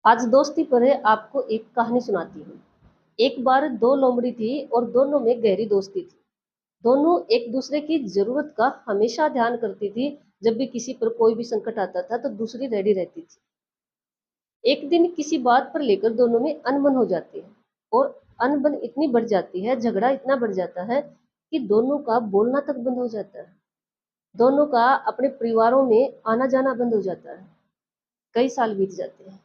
आज दोस्ती पर है आपको एक कहानी सुनाती हूँ। एक बार दो लोमड़ी थी और दोनों में गहरी दोस्ती थी। दोनों एक दूसरे की जरूरत का हमेशा ध्यान करती थी। जब भी किसी पर कोई भी संकट आता था तो दूसरी रेडी रहती थी। एक दिन किसी बात पर लेकर दोनों में अनबन हो जाती है और अनबन इतनी बढ़ जाती है, झगड़ा इतना बढ़ जाता है कि दोनों का बोलना तक बंद हो जाता है। दोनों का अपने परिवारों में आना जाना बंद हो जाता है। कई साल बीत जाते हैं।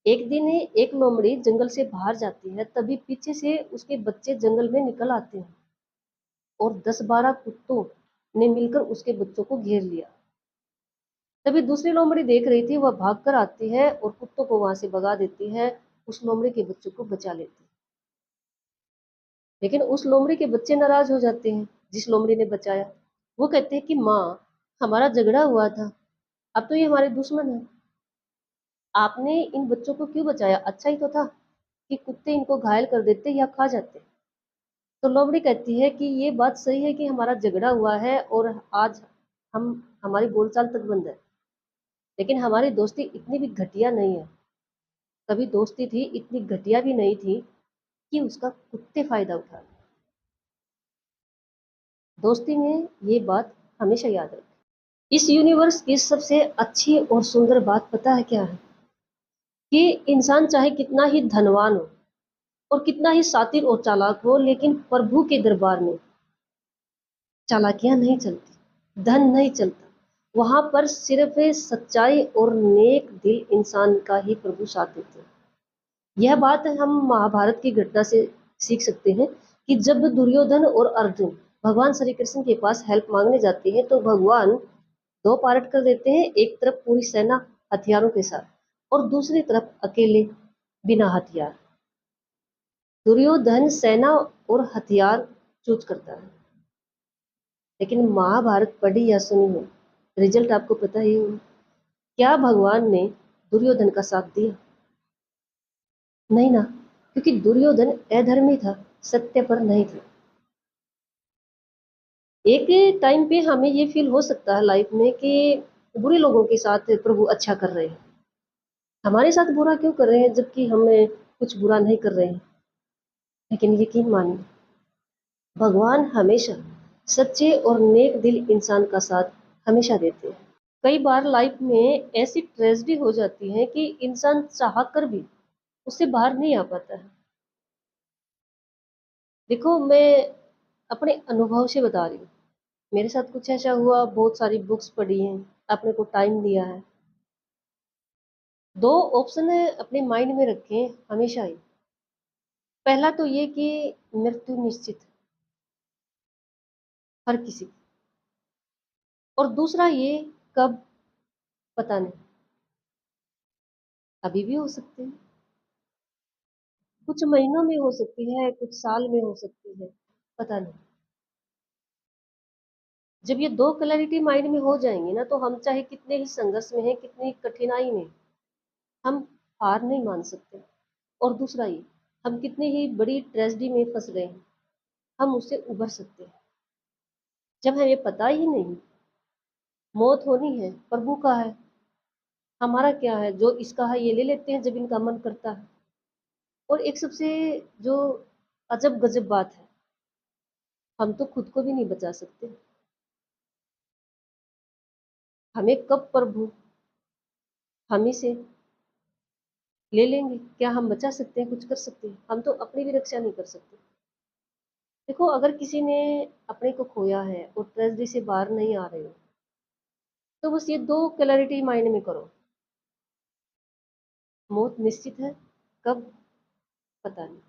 एक दिन एक लोमड़ी जंगल से बाहर जाती है, तभी पीछे से उसके बच्चे जंगल में निकल आते हैं और 10-12 कुत्तों ने मिलकर उसके बच्चों को घेर लिया। तभी दूसरी लोमड़ी देख रही थी, वह भागकर आती है और कुत्तों को वहां से भगा देती है। उस लोमड़ी के बच्चों को बचा लेती है। लेकिन उस लोमड़ी के बच्चे नाराज हो जाते हैं जिस लोमड़ी ने बचाया। वो कहते हैं कि माँ, हमारा झगड़ा हुआ था, अब तो ये हमारे दुश्मन है। आपने इन बच्चों को क्यों बचाया? अच्छा ही तो था कि कुत्ते इनको घायल कर देते या खा जाते। तो लोमड़ी कहती है कि ये बात सही है कि हमारा झगड़ा हुआ है और आज हम हमारी बोलचाल तक बंद है, लेकिन हमारी दोस्ती इतनी भी घटिया नहीं है। कभी दोस्ती थी, इतनी घटिया भी नहीं थी कि उसका कुत्ते फायदा उठा लें। दोस्ती में ये बात हमेशा याद रखें। इस यूनिवर्स की सबसे अच्छी और सुंदर बात पता है क्या है? कि इंसान चाहे कितना ही धनवान हो और कितना ही शातिर और चालाक हो, लेकिन प्रभु के दरबार में चालाकियां नहीं चलती, धन नहीं चलता। वहां पर सिर्फ सच्चाई और नेक दिल इंसान का ही प्रभु साथ देते हैं। यह बात हम महाभारत की घटना से सीख सकते हैं कि जब दुर्योधन और अर्जुन भगवान श्री कृष्ण के पास हेल्प मांगने जाते हैं तो भगवान दो पार्ट कर देते हैं। एक तरफ पूरी सेना हथियारों के साथ और दूसरी तरफ अकेले बिना हथियार। दुर्योधन सेना और हथियार चूज करता है, लेकिन महाभारत पढ़ी या सुनी हो, रिजल्ट आपको पता ही हो। क्या भगवान ने दुर्योधन का साथ दिया? नहीं ना, क्योंकि दुर्योधन अधर्मी था, सत्य पर नहीं था। एक टाइम पे हमें ये फील हो सकता है लाइफ में कि बुरे लोगों के साथ प्रभु अच्छा कर रहे हैं। हमारे साथ बुरा क्यों कर रहे हैं जबकि हमें कुछ बुरा नहीं कर रहे हैं? लेकिन यकीन मानिए, भगवान हमेशा सच्चे और नेक दिल इंसान का साथ हमेशा देते हैं। कई बार लाइफ में ऐसी ट्रेजेडी हो जाती है कि इंसान चाह कर भी उससे बाहर नहीं आ पाता है। देखो, मैं अपने अनुभव से बता रही हूँ। मेरे साथ कुछ ऐसा हुआ, बहुत सारी बुक्स पढ़ी हैं, अपने को टाइम दिया है। दो ऑप्शन है अपने माइंड में रखें हमेशा ही। पहला तो ये कि मृत्यु निश्चित है हर किसी की। और दूसरा ये, कब? पता नहीं, अभी भी हो सकते हैं, कुछ महीनों में हो सकती है, कुछ साल में हो सकती है, पता नहीं। जब ये दो क्लैरिटी माइंड में हो जाएंगी ना, तो हम चाहे कितने ही संघर्ष में हैं, कितनी कठिनाई में, हम हार नहीं मान सकते। और दूसरा ये, हम कितनी ही बड़ी ट्रेजेडी में फंस गए हैं, हम उससे उबर सकते हैं। जब हमें पता ही नहीं मौत होनी है, प्रभु का है, हमारा क्या है? जो इसका है ये ले लेते हैं जब इनका मन करता है। और एक सबसे जो अजब गजब बात है, हम तो खुद को भी नहीं बचा सकते। हमें कब प्रभु हम ही से ले लेंगे? क्या हम बचा सकते हैं, कुछ कर सकते हैं? हम तो अपनी भी रक्षा नहीं कर सकते। देखो, अगर किसी ने अपने को खोया है और ट्रेजेडी से बाहर नहीं आ रहे हो, तो बस ये दो क्लैरिटी माइंड में करो। मौत निश्चित है, कब? पता नहीं।